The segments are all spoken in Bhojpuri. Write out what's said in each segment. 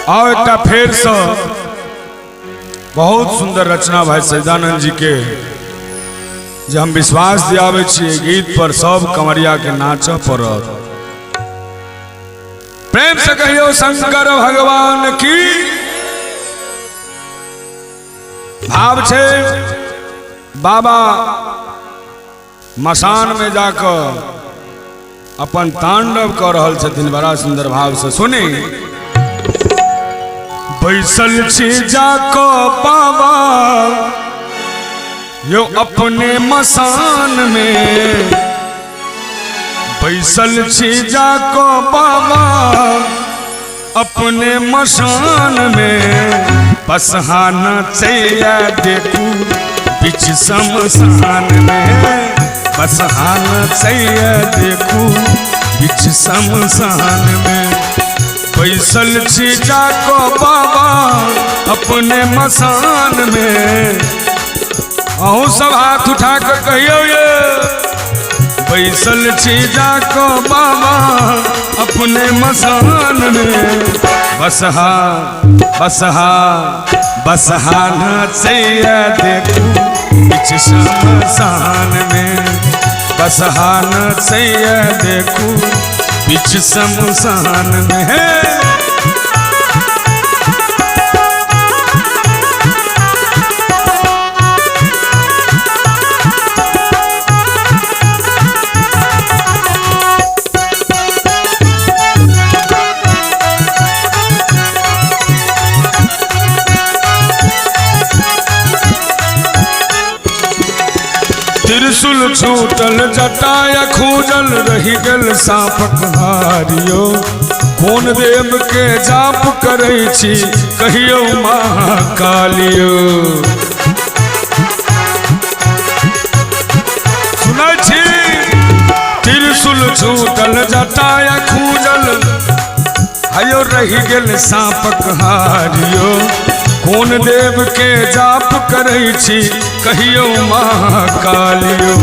आओ एक फेर से बहुत सुंदर रचना भाई सैदानंद जी के जे हम विश्वास दियावे छिए गीत पर सब कमरिया के नाच पड़त। प्रेम से कहियो शंकर भगवान की। भाव छे बाबा मसान में जाकर अपन तांडव कर रहल छथिन, बड़ा सुंदर भाव से सुनी। बैसल छी जाको बाबा यो अपने मसान में, बैसल छी जाको बाबा अपने मसान में। पसहाना चैया देखू बिच शमशान में, पसहाना चैया देखू बिच शमशान में। बैसल छी जाको बाबा अपने मसान में। अहू सब हाथ उठा कर कहियो ये। बैसल छी जाको बाबा अपने मसान में। बसहा बसहा बसहा नचैया देखू बिच शमशान में, बसहा नचैया देखू बिच शमशान में है। त्रिशूल छूटल जटाया खूजल रही गल सापक हारियो। कोन देव के जाप करे छी कहियो महाकालियो। सुनै छी त्रिशूल छूटल जटाया खूजल हयो रही गल सापक हारियो। कोन देव के जाप करे छी कहियो महाकालियो।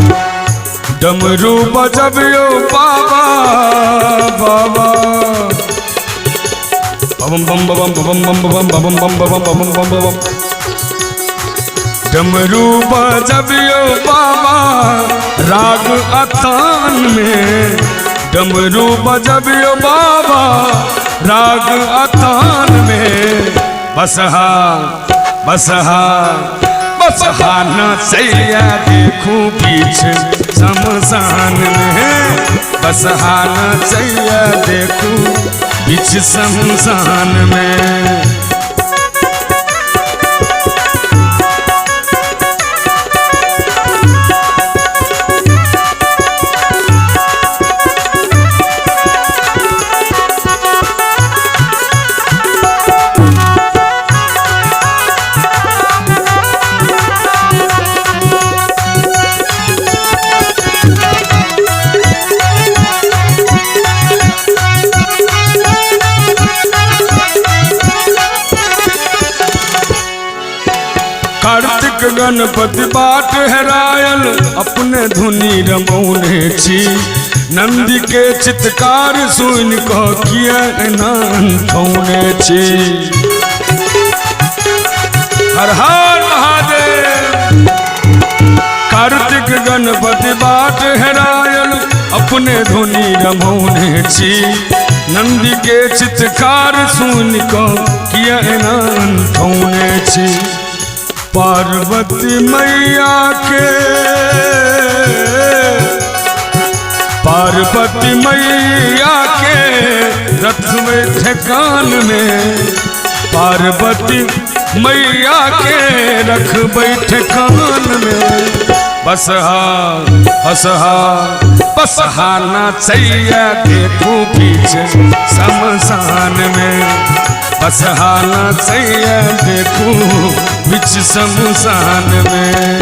डमरू बजबियो बाबा बाबा बम बम बम बम बम बम बम बम बम बम बम। डमरू बजबियो बाबा राग अतान में, डमरू बजबियो बाबा राग अतान में। बसहा बसहा बसहा नचैया देखू बीच शमशान में, बसहा नचैया देखू बीच शमशान में। कार्तिक गणपति बाट हेरायल अपने धुनी रमौने छी। नंदी के चित्कार सुन कह किया नौने छी। हर हर महादेव। कार्तिक गणपति बाट हेरायल अपने धुनी रमौने छी। नंदी के चित्कार सुन कह किया नौने छी। पार्वती मैया के, पार्वती मैया के रथ में ठेकान में, पार्वती मैया के रख ठेकान में। बसहा बसहा बसहा नचैया देखू बीच शमशान में, बसहा नचैया देखू बीच शमशान में।